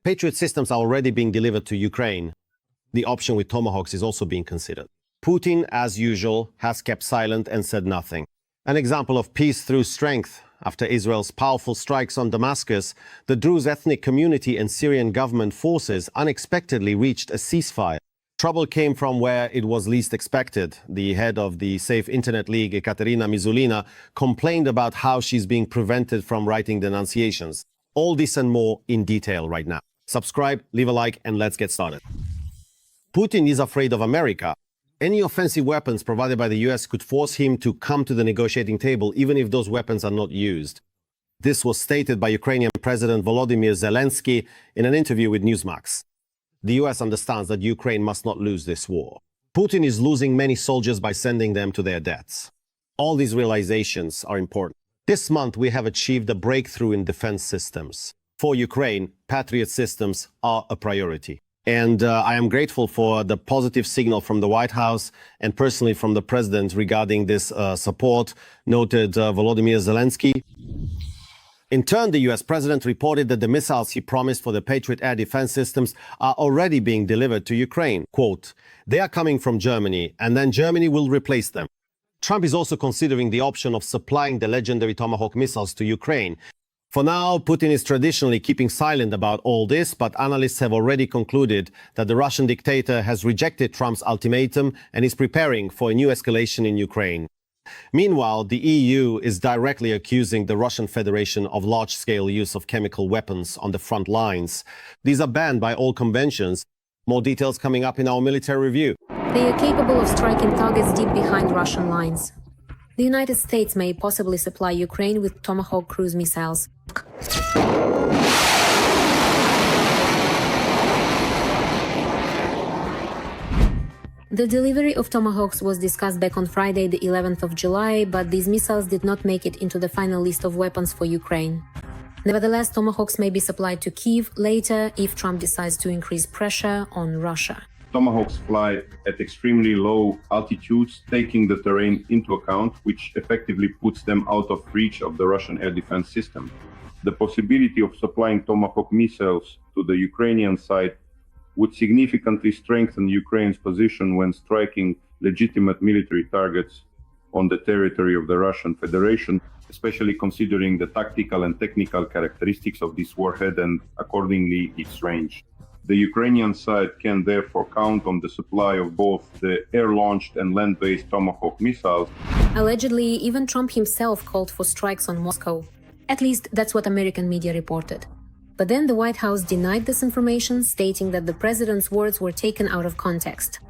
Patriot systems are already being delivered to Ukraine. The option with Tomahawks is also being considered. Putin, as usual, has kept silent and said nothing. An example of peace through strength. After Israel's powerful strikes on Damascus, the Druze ethnic community and Syrian government forces unexpectedly reached a ceasefire. Trouble came from where it was least expected. The head of the Safe Internet League, Ekaterina Mizulina, complained about how she's being prevented from writing denunciations. All this and more in detail right now. Subscribe, leave a like, and let's get started. Putin is afraid of America. Any offensive weapons provided by the US could force him to come to the negotiating table, even if those weapons are not used. This was stated by Ukrainian President Volodymyr Zelensky in an interview with Newsmax. The US understands that Ukraine must not lose this war. Putin is losing many soldiers by sending them to their deaths. All these realizations are important. This month, we have achieved a breakthrough in defense systems. For Ukraine, Patriot systems are a priority. And I am grateful for the positive signal from the White House and personally from the President regarding this support, noted Volodymyr Zelensky. In turn, the US President reported that the missiles he promised for the Patriot air defense systems are already being delivered to Ukraine. Quote, "They are coming from Germany, and then Germany will replace them." Trump is also considering the option of supplying the legendary Tomahawk missiles to Ukraine. For now, Putin is traditionally keeping silent about all this, but analysts have already concluded that the Russian dictator has rejected Trump's ultimatum and is preparing for a new escalation in Ukraine. Meanwhile, the EU is directly accusing the Russian Federation of large-scale use of chemical weapons on the front lines. These are banned by all conventions. More details coming up in our military review. They are capable of striking targets deep behind Russian lines. The United States may possibly supply Ukraine with Tomahawk cruise missiles. The delivery of Tomahawks was discussed back on Friday, the 11th of July, but these missiles did not make it into the final list of weapons for Ukraine. Nevertheless, Tomahawks may be supplied to Kyiv later if Trump decides to increase pressure on Russia. Tomahawks fly at extremely low altitudes, taking the terrain into account, which effectively puts them out of reach of the Russian air defense system. The possibility of supplying Tomahawk missiles to the Ukrainian side would significantly strengthen Ukraine's position when striking legitimate military targets on the territory of the Russian Federation, especially considering the tactical and technical characteristics of this warhead and, accordingly, its range. The Ukrainian side can therefore count on the supply of both the air-launched and land-based Tomahawk missiles. Allegedly, even Trump himself called for strikes on Moscow. At least that's what American media reported. But then the White House denied this information, stating that the president's words were taken out of context.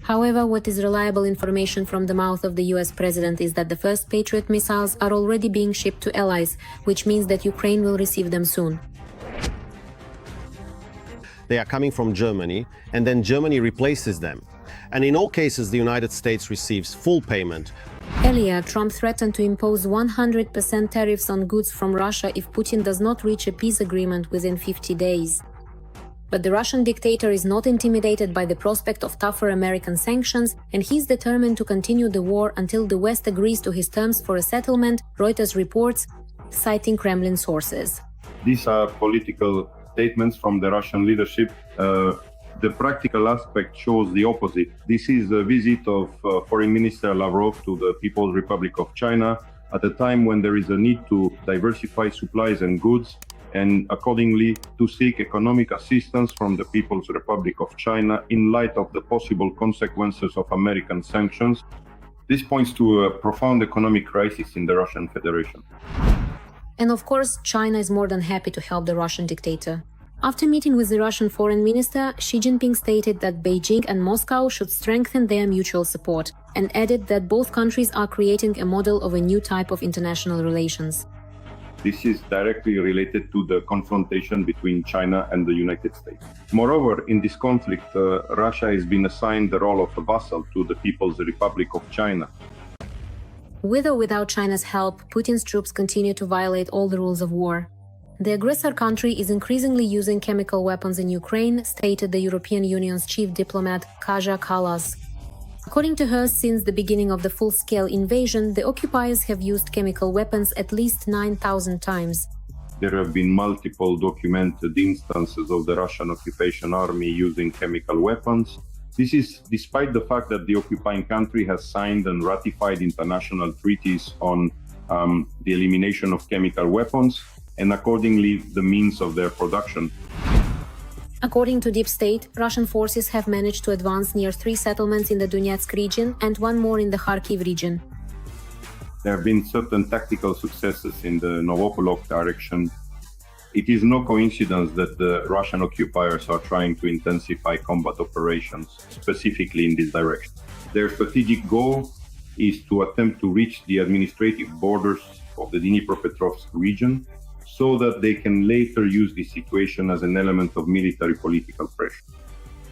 However, what is reliable information from the mouth of the US president is that the first Patriot missiles are already being shipped to allies, which means that Ukraine will receive them soon. They are coming from Germany, and then Germany replaces them. And in all cases, the United States receives full payment. Earlier, Trump threatened to impose 100% tariffs on goods from Russia if Putin does not reach a peace agreement within 50 days. But the Russian dictator is not intimidated by the prospect of tougher American sanctions, and he's determined to continue the war until the West agrees to his terms for a settlement, Reuters reports, citing Kremlin sources. These are political statements from the Russian leadership. The practical aspect shows the opposite. This is a visit of Foreign Minister Lavrov to the People's Republic of China at a time when there is a need to diversify supplies and goods, and accordingly to seek economic assistance from the People's Republic of China in light of the possible consequences of American sanctions. This points to a profound economic crisis in the Russian Federation. And of course, China is more than happy to help the Russian dictator. After meeting with the Russian foreign minister, Xi Jinping stated that Beijing and Moscow should strengthen their mutual support, and added that both countries are creating a model of a new type of international relations. This is directly related to the confrontation between China and the United States. Moreover, in this conflict, Russia has been assigned the role of a vassal to the People's Republic of China. With or without China's help, Putin's troops continue to violate all the rules of war. The aggressor country is increasingly using chemical weapons in Ukraine, stated the European Union's chief diplomat Kaja Kallas. According to her, since the beginning of the full-scale invasion, the occupiers have used chemical weapons at least 9,000 times. There have been multiple documented instances of the Russian occupation army using chemical weapons. This is despite the fact that the occupying country has signed and ratified international treaties on the elimination of chemical weapons and accordingly the means of their production. According to Deep State, Russian forces have managed to advance near 3 settlements in the Donetsk region and 1 more in the Kharkiv region. There have been certain tactical successes in the Novopolok direction. It is no coincidence that the Russian occupiers are trying to intensify combat operations, specifically in this direction. Their strategic goal is to attempt to reach the administrative borders of the Dnipropetrovsk region so that they can later use this situation as an element of military political pressure.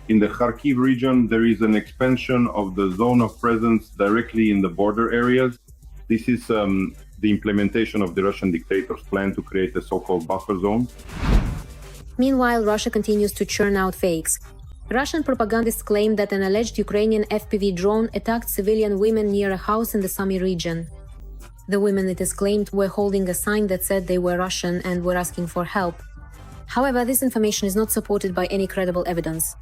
In the Kharkiv region, there is an expansion of the zone of presence directly in the border areas. This is the implementation of the Russian dictator's plan to create a so-called buffer zone. Meanwhile, Russia continues to churn out fakes. Russian propagandists claim that an alleged Ukrainian FPV drone attacked civilian women near a house in the Sumy region. The women, it is claimed, were holding a sign that said they were Russian and were asking for help. However, this information is not supported by any credible evidence.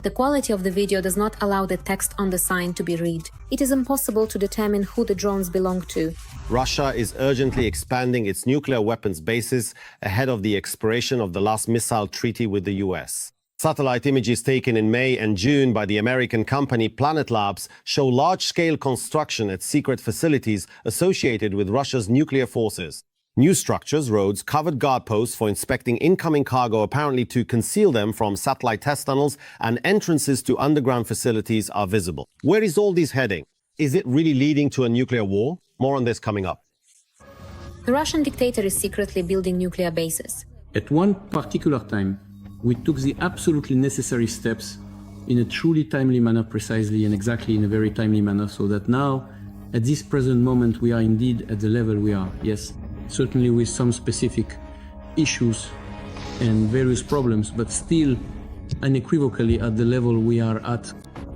The quality of the video does not allow the text on the sign to be read. It is impossible to determine who the drones belong to. Russia is urgently expanding its nuclear weapons bases ahead of the expiration of the last missile treaty with the US. Satellite images taken in May and June by the American company Planet Labs show large-scale construction at secret facilities associated with Russia's nuclear forces. New structures, roads, covered guard posts for inspecting incoming cargo apparently to conceal them from satellite test tunnels, and entrances to underground facilities are visible. Where is all this heading? Is it really leading to a nuclear war? More on this coming up. The Russian dictator is secretly building nuclear bases. At one particular time, we took the absolutely necessary steps in a truly timely manner, precisely and exactly in a very timely manner, so that now, at this present moment, we are indeed at the level we are. Yes, certainly with some specific issues and various problems, but still unequivocally at the level we are at.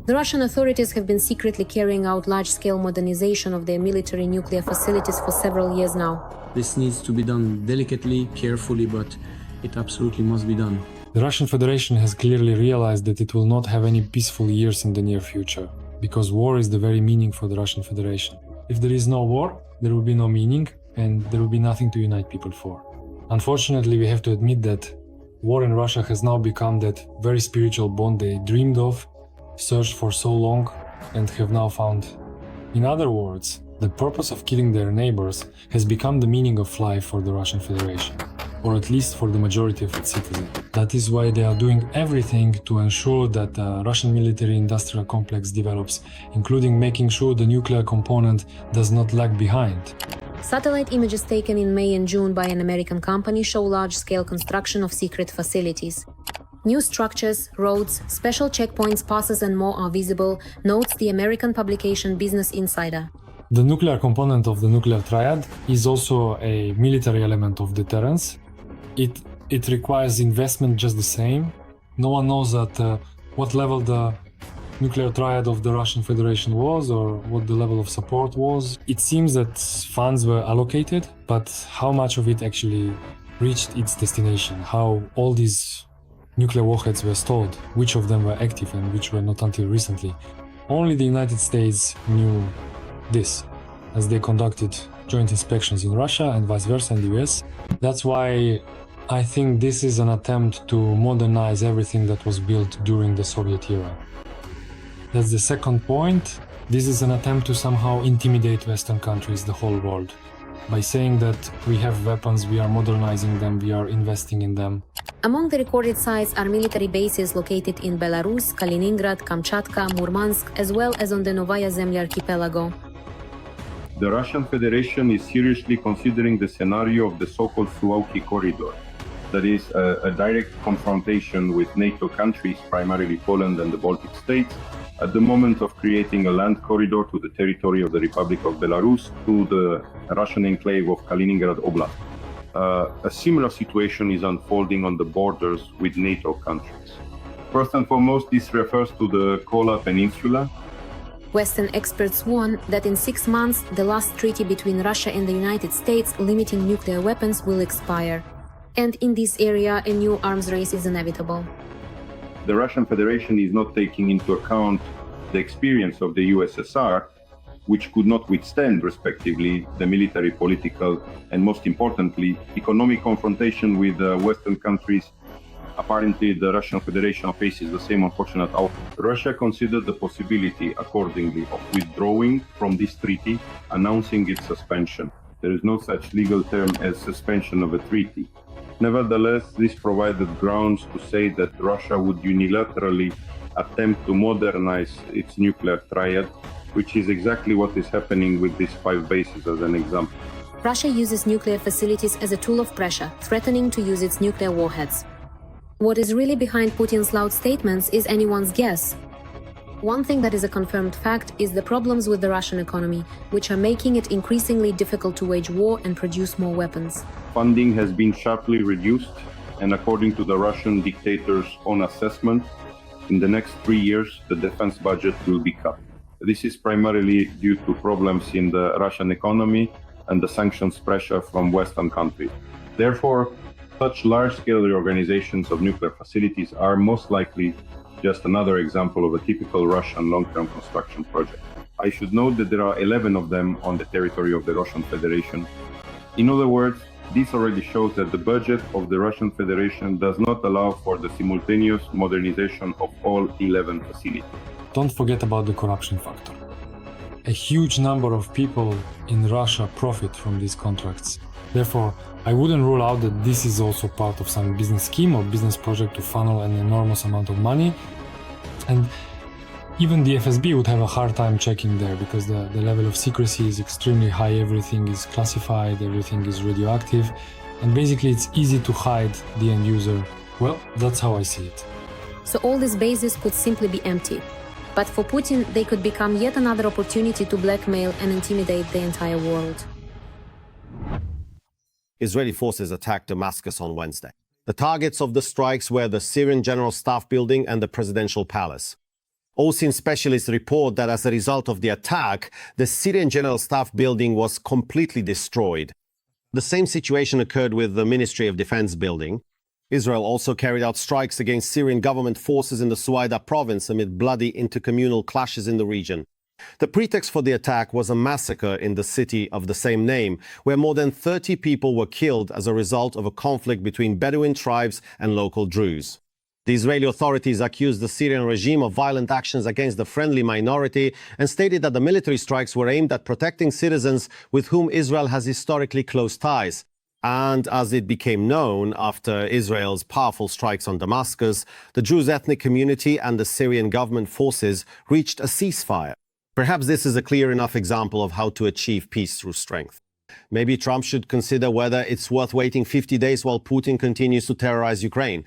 The Russian authorities have been secretly carrying out large-scale modernization of their military nuclear facilities for several years now. This needs to be done delicately, carefully, but it absolutely must be done. The Russian Federation has clearly realized that it will not have any peaceful years in the near future, because war is the very meaning for the Russian Federation. If there is no war, there will be no meaning, and there will be nothing to unite people for. Unfortunately, we have to admit that war in Russia has now become that very spiritual bond they dreamed of, searched for so long, and have now found. In other words, the purpose of killing their neighbors has become the meaning of life for the Russian Federation, or at least for the majority of its citizens. That is why they are doing everything to ensure that the Russian military-industrial complex develops, including making sure the nuclear component does not lag behind. Satellite images taken in May and June by an American company show large-scale construction of secret facilities. New structures, roads, special checkpoints, passes and more are visible, notes the American publication Business Insider. The nuclear component of the nuclear triad is also a military element of deterrence. It requires investment just the same. No one knows at what level the nuclear triad of the Russian Federation was or what the level of support was. It seems that funds were allocated, but how much of it actually reached its destination, how all these nuclear warheads were stored, which of them were active and which were not until recently. Only the United States knew this, as they conducted joint inspections in Russia and vice versa in the US. That's why I think this is an attempt to modernize everything that was built during the Soviet era. That's the second point. This is an attempt to somehow intimidate Western countries, the whole world, by saying that we have weapons, we are modernizing them, we are investing in them. Among the recorded sites are military bases located in Belarus, Kaliningrad, Kamchatka, Murmansk, as well as on the Novaya Zemlya archipelago. The Russian Federation is seriously considering the scenario of the so-called Suwalki corridor, that is a direct confrontation with NATO countries, primarily Poland and the Baltic states, at the moment of creating a land corridor to the territory of the Republic of Belarus to the Russian enclave of Kaliningrad Oblast. A similar situation is unfolding on the borders with NATO countries. First and foremost, this refers to the Kola Peninsula. Western experts warn that in 6 months, the last treaty between Russia and the United States limiting nuclear weapons will expire. And in this area, a new arms race is inevitable. The Russian Federation is not taking into account the experience of the USSR, which could not withstand, respectively, the military, political, and most importantly, economic confrontation with Western countries. Apparently, the Russian Federation faces the same unfortunate outcome. Russia considered the possibility, accordingly, of withdrawing from this treaty, announcing its suspension. There is no such legal term as suspension of a treaty. Nevertheless, this provided grounds to say that Russia would unilaterally attempt to modernize its nuclear triad, which is exactly what is happening with these 5 bases as an example. Russia uses nuclear facilities as a tool of pressure, threatening to use its nuclear warheads. What is really behind Putin's loud statements is anyone's guess. One thing that is a confirmed fact is the problems with the Russian economy, which are making it increasingly difficult to wage war and produce more weapons. Funding has been sharply reduced, and according to the Russian dictator's own assessment, in the next 3 years, the defense budget will be cut. This is primarily due to problems in the Russian economy and the sanctions pressure from Western countries. Therefore, such large-scale reorganizations of nuclear facilities are most likely just another example of a typical Russian long-term construction project. I should note that there are 11 of them on the territory of the Russian Federation. In other words, this already shows that the budget of the Russian Federation does not allow for the simultaneous modernization of all 11 facilities. Don't forget about the corruption factor. A huge number of people in Russia profit from these contracts. Therefore, I wouldn't rule out that this is also part of some business scheme or business project to funnel an enormous amount of money. And even the FSB would have a hard time checking there because the level of secrecy is extremely high, everything is classified, everything is radioactive, and basically it's easy to hide the end user. Well, that's how I see it. So all these bases could simply be empty. But for Putin, they could become yet another opportunity to blackmail and intimidate the entire world. Israeli forces attacked Damascus on Wednesday. The targets of the strikes were the Syrian General Staff Building and the Presidential Palace. OSINT specialists report that as a result of the attack, the Syrian General Staff Building was completely destroyed. The same situation occurred with the Ministry of Defense building. Israel also carried out strikes against Syrian government forces in the Suwaida province amid bloody intercommunal clashes in the region. The pretext for the attack was a massacre in the city of the same name, where more than 30 people were killed as a result of a conflict between Bedouin tribes and local Druze. The Israeli authorities accused the Syrian regime of violent actions against the friendly minority and stated that the military strikes were aimed at protecting citizens with whom Israel has historically close ties. And as it became known after Israel's powerful strikes on Damascus, the Druze ethnic community and the Syrian government forces reached a ceasefire. Perhaps this is a clear enough example of how to achieve peace through strength. Maybe Trump should consider whether it's worth waiting 50 days while Putin continues to terrorize Ukraine.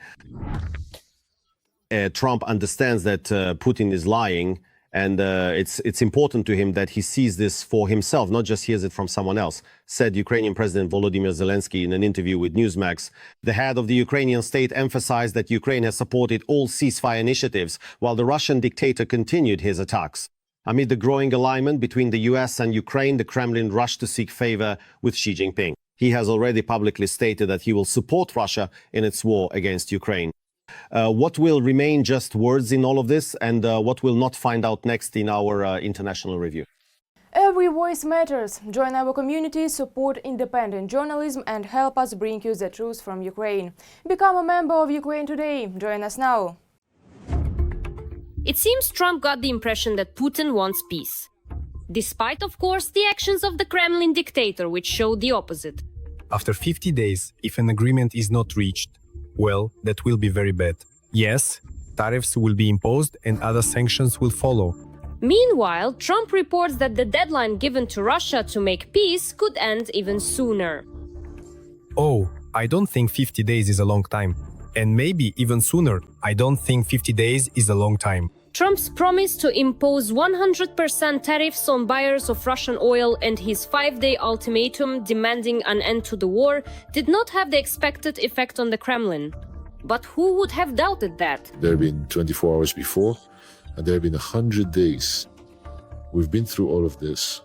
Trump understands that Putin is lying, and it's important to him that he sees this for himself, not just hears it from someone else, said Ukrainian President Volodymyr Zelensky in an interview with Newsmax. The head of the Ukrainian state emphasized that Ukraine has supported all ceasefire initiatives, while the Russian dictator continued his attacks. Amid the growing alignment between the US and Ukraine, the Kremlin rushed to seek favor with Xi Jinping. He has already publicly stated that he will support Russia in its war against Ukraine. What will remain just words in all of this, and what will not find out next in our international review? Every voice matters. Join our community, support independent journalism, and help us bring you the truth from Ukraine. Become a member of Ukraine Today. Join us now. It seems Trump got the impression that Putin wants peace. Despite, of course, the actions of the Kremlin dictator, which showed the opposite. After 50 days, if an agreement is not reached, well, that will be very bad. Yes, tariffs will be imposed and other sanctions will follow. Meanwhile, Trump reports that the deadline given to Russia to make peace could end even sooner. Oh, I don't think 50 days is a long time. And maybe even sooner. I don't think 50 days is a long time. Trump's promise to impose 100% tariffs on buyers of Russian oil and his 5-day ultimatum demanding an end to the war did not have the expected effect on the Kremlin. But who would have doubted that? There have been 24 hours before, and there have been 100 days. We've been through all of this,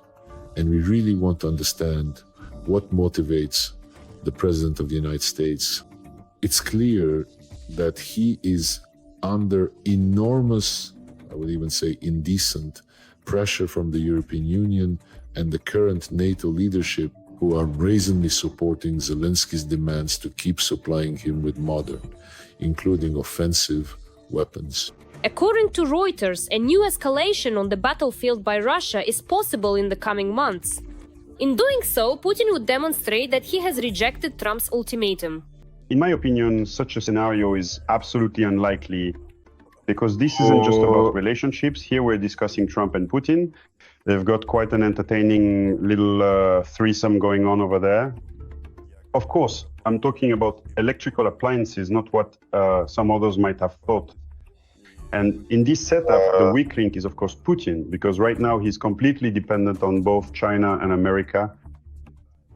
and we really want to understand what motivates the President of the United States it's clear that he is under enormous, I would even say indecent, pressure from the European Union and the current NATO leadership, who are brazenly supporting Zelensky's demands to keep supplying him with modern, including offensive weapons. According to Reuters, a new escalation on the battlefield by Russia is possible in the coming months. In doing so, Putin would demonstrate that he has rejected Trump's ultimatum. In my opinion, such a scenario is absolutely unlikely, because this isn't just about relationships. Here we're discussing Trump and Putin. They've got quite an entertaining little threesome going on over there. Of course, I'm talking about electrical appliances, not what some others might have thought. And in this setup, the weak link is, of course, Putin, because right now he's completely dependent on both China and America.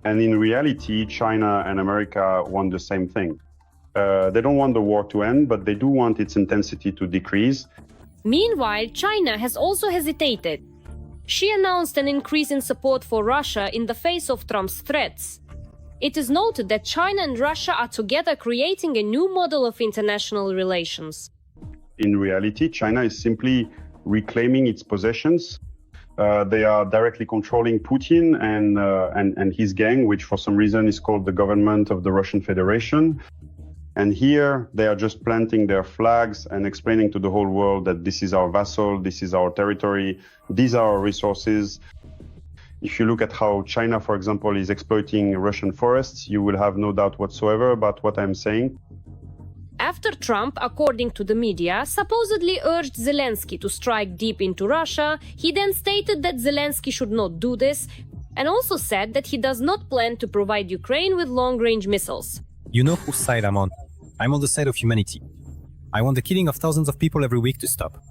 And in reality, China and America want the same thing. They don't want the war to end, but they do want its intensity to decrease. Meanwhile, China has also hesitated. She announced an increase in support for Russia in the face of Trump's threats. It is noted that China and Russia are together creating a new model of international relations. In reality, China is simply reclaiming its possessions. They are directly controlling Putin and his gang, which for some reason is called the government of the Russian Federation. And here they are just planting their flags and explaining to the whole world that this is our vassal, this is our territory, these are our resources. If you look at how China, for example, is exploiting Russian forests, you will have no doubt whatsoever about what I'm saying. After Trump, according to the media, supposedly urged Zelensky to strike deep into Russia, he then stated that Zelensky should not do this, and also said that he does not plan to provide Ukraine with long-range missiles. You know whose side I'm on. I'm on the side of humanity. I want the killing of thousands of people every week to stop.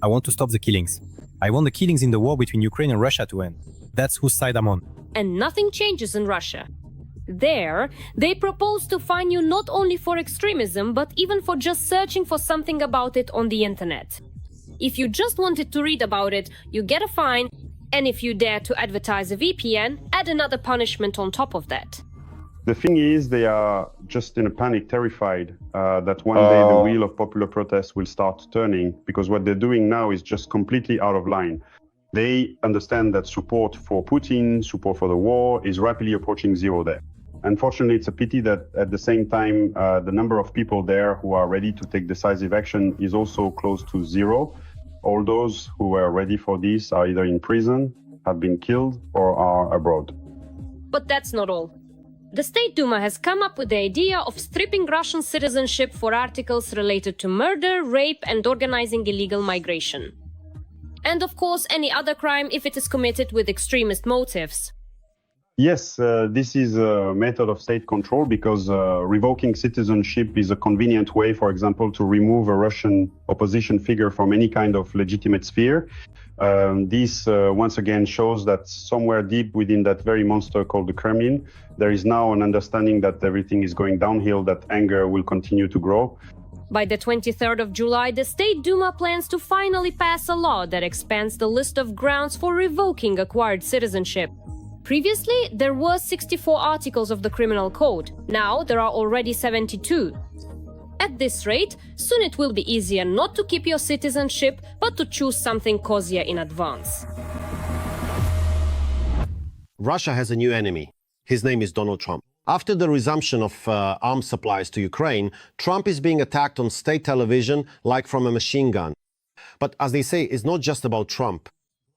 I want to stop the killings. I want the killings in the war between Ukraine and Russia to end. That's whose side I'm on. And nothing changes in Russia. There, they propose to fine you not only for extremism, but even for just searching for something about it on the internet. If you just wanted to read about it, you get a fine, and if you dare to advertise a VPN, add another punishment on top of that. The thing is, they are just in a panic, terrified that one day the wheel of popular protest will start turning, because what they're doing now is just completely out of line. They understand that support for Putin, support for the war is rapidly approaching zero there. Unfortunately, it's a pity that at the same time, the number of people there who are ready to take decisive action is also close to zero. All those who were ready for this are either in prison, have been killed, or are abroad. But that's not all. The State Duma has come up with the idea of stripping Russian citizenship for articles related to murder, rape, and organizing illegal migration. And of course, any other crime if it is committed with extremist motives. Yes, this is a method of state control, because revoking citizenship is a convenient way, for example, to remove a Russian opposition figure from any kind of legitimate sphere. This once again shows that somewhere deep within that very monster called the Kremlin, there is now an understanding that everything is going downhill, that anger will continue to grow. By the 23rd of July, the State Duma plans to finally pass a law that expands the list of grounds for revoking acquired citizenship. Previously, there were 64 articles of the Criminal Code. Now, there are already 72. At this rate, soon it will be easier not to keep your citizenship, but to choose something cozier in advance. Russia has a new enemy. His name is Donald Trump. After the resumption of arms supplies to Ukraine, Trump is being attacked on state television like from a machine gun. But as they say, it's not just about Trump.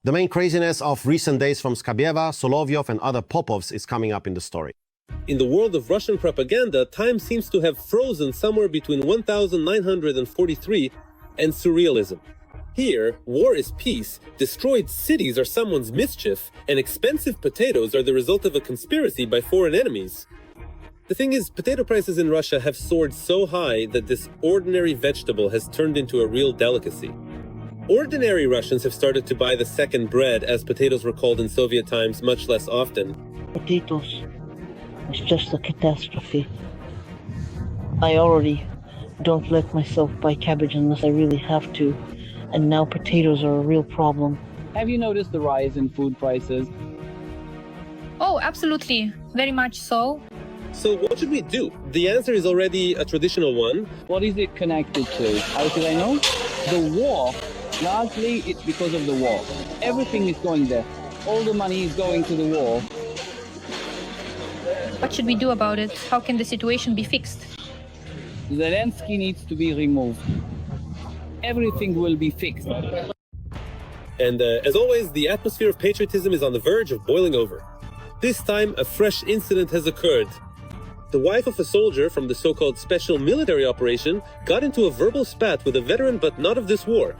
The main craziness of recent days from Skabieva, Solovyov and other Popovs is coming up in the story. In the world of Russian propaganda, time seems to have frozen somewhere between 1943 and surrealism. Here, war is peace, destroyed cities are someone's mischief, and expensive potatoes are the result of a conspiracy by foreign enemies. The thing is, potato prices in Russia have soared so high that this ordinary vegetable has turned into a real delicacy. Ordinary Russians have started to buy the second bread, as potatoes were called in Soviet times, much less often. Potatoes. It's just a catastrophe. I already don't let myself buy cabbage unless I really have to, and now potatoes are a real problem. Have you noticed the rise in food prices? Oh, absolutely. Very much so. So what should we do? The answer is already a traditional one. What is it connected to? How should I know? The war, largely it's because of the war. Everything is going there. All the money is going to the war. What should we do about it? How can the situation be fixed? Zelensky needs to be removed. Everything will be fixed. And as always, the atmosphere of patriotism is on the verge of boiling over. This time, a fresh incident has occurred. The wife of a soldier from the so-called special military operation got into a verbal spat with a veteran, but not of this war.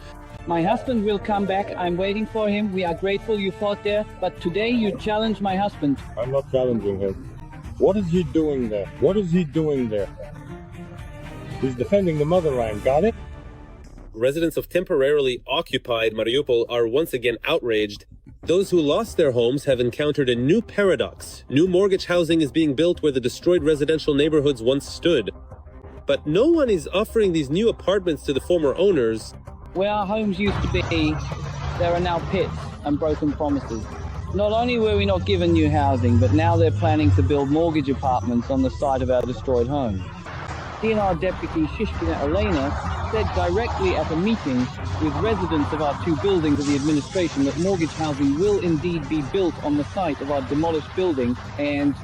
My husband will come back. I'm waiting for him. We are grateful you fought there, but today you challenged my husband. I'm not challenging him. What is he doing there? What is he doing there? He's defending the motherland, got it? Residents of temporarily occupied Mariupol are once again outraged. Those who lost their homes have encountered a new paradox. New mortgage housing is being built where the destroyed residential neighborhoods once stood. But no one is offering these new apartments to the former owners. Where our homes used to be, there are now pits and broken promises. Not only were we not given new housing, but now they're planning to build mortgage apartments on the site of our destroyed homes. DNR Deputy Shishkina Elena said directly at a meeting with residents of our two buildings of the administration that mortgage housing will indeed be built on the site of our demolished building, and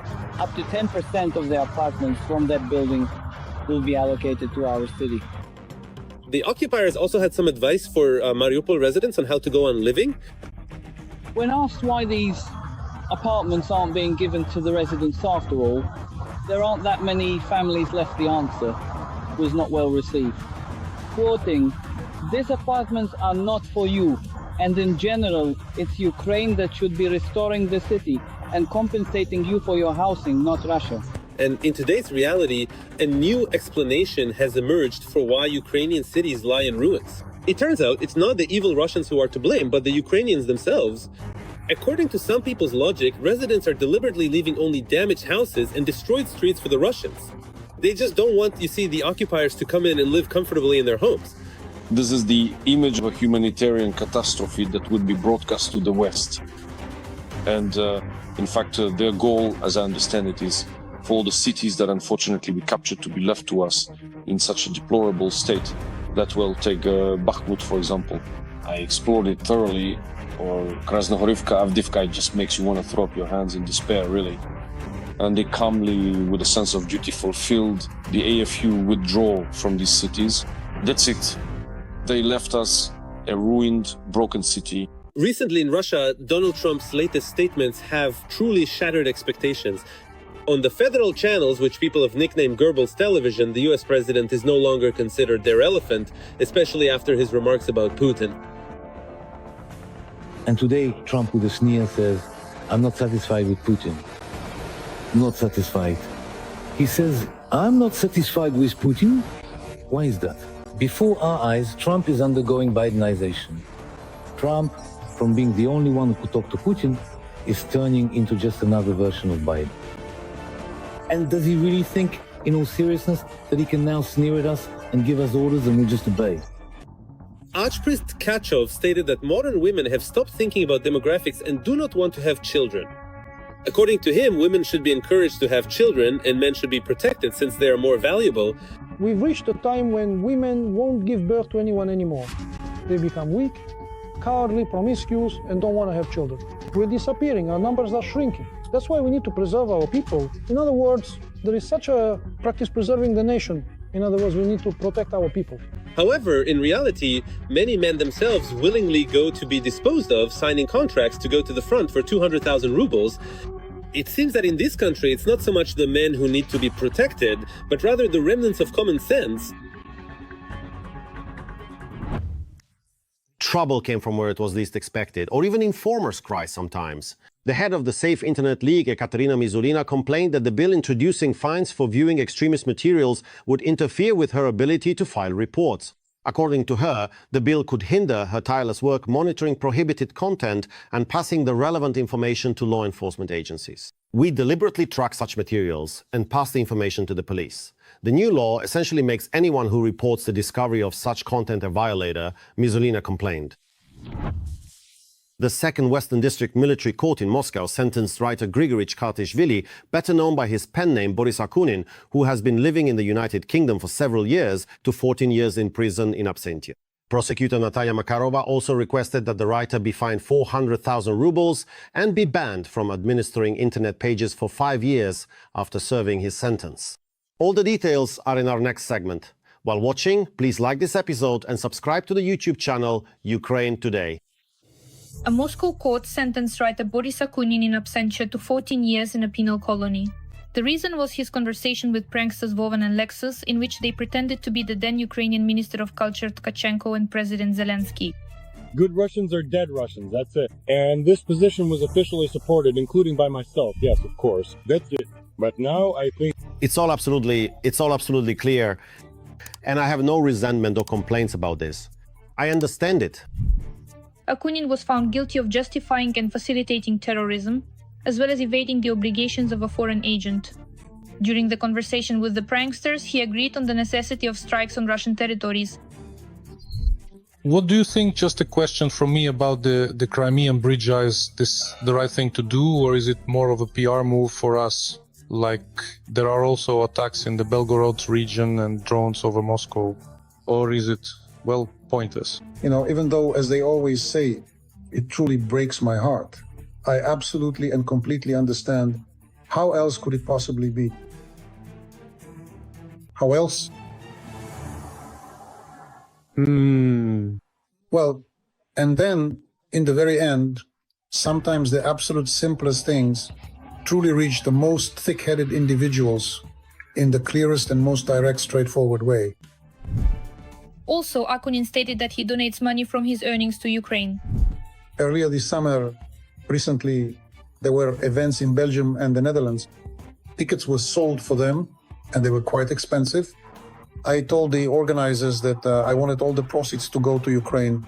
up to 10% of the apartments from that building will be allocated to our city. The occupiers also had some advice for Mariupol residents on how to go on living. When asked why these apartments aren't being given to the residents after all, there aren't that many families left. The answer was not well received. Quoting, "These apartments are not for you, and in general, it's Ukraine that should be restoring the city and compensating you for your housing, not Russia." And in today's reality, a new explanation has emerged for why Ukrainian cities lie in ruins. It turns out it's not the evil Russians who are to blame, but the Ukrainians themselves. According to some people's logic, residents are deliberately leaving only damaged houses and destroyed streets for the Russians. They just don't want, you see, the occupiers to come in and live comfortably in their homes. This is the image of a humanitarian catastrophe that would be broadcast to the West. And in fact, their goal, as I understand it, is for all the cities that unfortunately we captured to be left to us in such a deplorable state. That will take Bakhmut, for example. I explored it thoroughly, or Krasnohorivka, Avdivka. It just makes you want to throw up your hands in despair, really. And they calmly, with a sense of duty fulfilled, the AFU withdraw from these cities. That's it. They left us a ruined, broken city. Recently in Russia, Donald Trump's latest statements have truly shattered expectations. On the federal channels, which people have nicknamed Goebbels television, the US president is no longer considered their elephant, especially after his remarks about Putin. And today, Trump with a sneer says, "I'm not satisfied with Putin." Not satisfied. He says, "I'm not satisfied with Putin." Why is that? Before our eyes, Trump is undergoing Bidenization. Trump, from being the only one who could talk to Putin, is turning into just another version of Biden. And does he really think, in all seriousness, that he can now sneer at us and give us orders and we'll just obey? Archpriest Kachov stated that modern women have stopped thinking about demographics and do not want to have children. According to him, women should be encouraged to have children and men should be protected since they are more valuable. We've reached a time when women won't give birth to anyone anymore. They become weak, cowardly, promiscuous, and don't want to have children. We're disappearing, our numbers are shrinking. That's why we need to preserve our people. In other words, there is such a practice preserving the nation. In other words, we need to protect our people. However, in reality, many men themselves willingly go to be disposed of, signing contracts to go to the front for 200,000 rubles. It seems that in this country, it's not so much the men who need to be protected, but rather the remnants of common sense. Trouble came from where it was least expected, or even informers cry sometimes. The head of the Safe Internet League, Ekaterina Mizulina, complained that the bill introducing fines for viewing extremist materials would interfere with her ability to file reports. According to her, the bill could hinder her tireless work monitoring prohibited content and passing the relevant information to law enforcement agencies. We deliberately track such materials and pass the information to the police. The new law essentially makes anyone who reports the discovery of such content a violator, Mizulina complained. The Second Western District Military Court in Moscow sentenced writer Grigory Kartishvili, better known by his pen name Boris Akunin, who has been living in the United Kingdom for several years, to 14 years in prison in absentia. Prosecutor Natalia Makarova also requested that the writer be fined 400,000 rubles and be banned from administering internet pages for 5 years after serving his sentence. All the details are in our next segment. While watching, please like this episode and subscribe to the YouTube channel Ukraine Today. A Moscow court sentenced writer Boris Akunin in absentia to 14 years in a penal colony. The reason was his conversation with pranksters Vovan and Lexus, in which they pretended to be the then Ukrainian Minister of Culture Tkachenko and President Zelensky. Good Russians are dead Russians, that's it. And this position was officially supported, including by myself, yes, of course. That's it. But now I think... It's all absolutely clear. And I have no resentment or complaints about this. I understand it. Akunin was found guilty of justifying and facilitating terrorism, as well as evading the obligations of a foreign agent. During the conversation with the pranksters, he agreed on the necessity of strikes on Russian territories. What do you think, just a question from me, about the Crimean bridge? Is this the right thing to do, or is it more of a PR move for us? Like, there are also attacks in the Belgorod region and drones over Moscow. Or is it, well, pointless? You know, even though, as they always say, it truly breaks my heart, I absolutely and completely understand how else could it possibly be? How else? Well, and then, in the very end, sometimes the absolute simplest things truly reach the most thick-headed individuals in the clearest and most direct, straightforward way. Also, Akunin stated that he donates money from his earnings to Ukraine. Earlier this summer, recently, there were events in Belgium and the Netherlands. Tickets were sold for them, and they were quite expensive. I told the organizers that I wanted all the proceeds to go to Ukraine.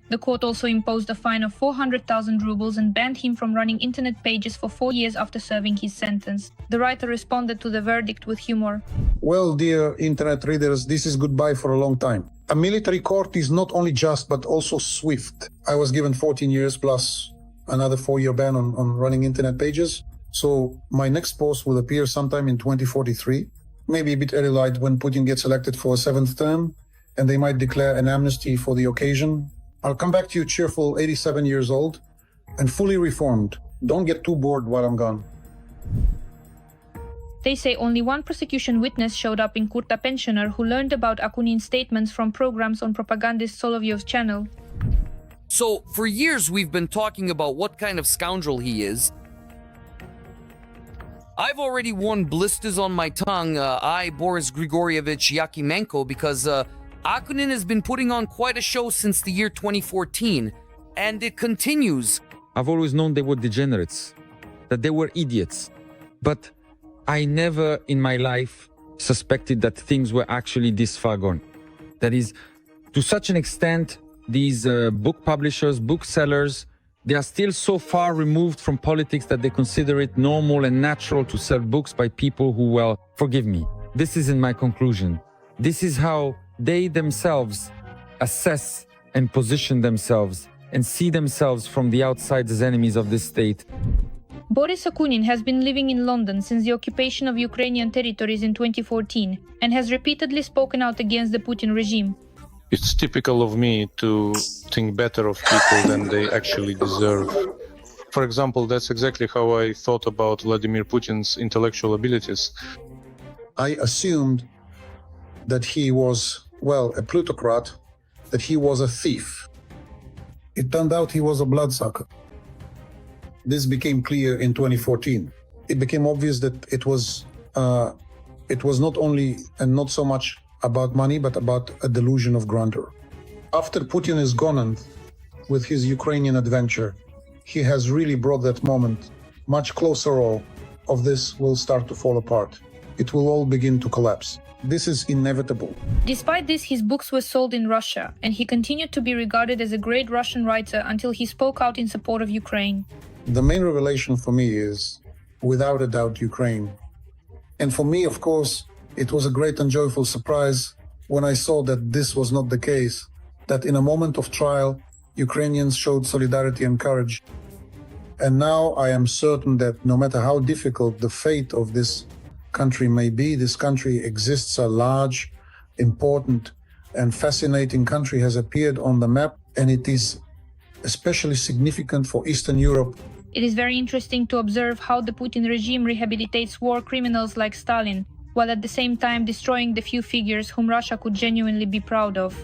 The court also imposed a fine of 400,000 rubles and banned him from running internet pages for 4 years after serving his sentence. The writer responded to the verdict with humor. Well, dear internet readers, this is goodbye for a long time. A military court is not only just, but also swift. I was given 14 years plus another 4-year ban on running internet pages. So my next post will appear sometime in 2043, maybe a bit early light when Putin gets elected for a 7th term, and they might declare an amnesty for the occasion. I'll come back to you cheerful, 87 years old, and fully reformed. Don't get too bored while I'm gone. They say only one prosecution witness showed up in Kurta pensioner who learned about Akunin's statements from programs on propagandist Solovyov's channel. So, for years we've been talking about what kind of scoundrel he is. I've already worn blisters on my tongue, Boris Grigorievich Yakimenko, because Akunin has been putting on quite a show since the year 2014, and it continues. I've always known they were degenerates, that they were idiots, but I never in my life suspected that things were actually this far gone. That is, to such an extent, these book publishers, booksellers, they are still so far removed from politics that they consider it normal and natural to sell books by people who, well, forgive me, this isn't my conclusion. This is how they themselves assess and position themselves and see themselves from the outside as enemies of this state. Boris Akunin has been living in London since the occupation of Ukrainian territories in 2014 and has repeatedly spoken out against the Putin regime. It's typical of me to think better of people than they actually deserve. For example, that's exactly how I thought about Vladimir Putin's intellectual abilities. I assumed that he was, well, a plutocrat, that he was a thief. It turned out he was a bloodsucker. This became clear in 2014. It became obvious that it was not only and not so much about money, but about a delusion of grandeur. After Putin is gone with his Ukrainian adventure, he has really brought that moment much closer. All of this will start to fall apart. It will all begin to collapse. This is inevitable. Despite this, his books were sold in Russia, and he continued to be regarded as a great Russian writer until he spoke out in support of Ukraine. The main revelation for me is, without a doubt, Ukraine. And for me, of course, it was a great and joyful surprise when I saw that this was not the case, that in a moment of trial, Ukrainians showed solidarity and courage. And now I am certain that no matter how difficult the fate of this country may be, this country exists. A large, important, and fascinating country has appeared on the map, and it is especially significant for Eastern Europe. It is very interesting to observe how the Putin regime rehabilitates war criminals like Stalin, while at the same time destroying the few figures whom Russia could genuinely be proud of.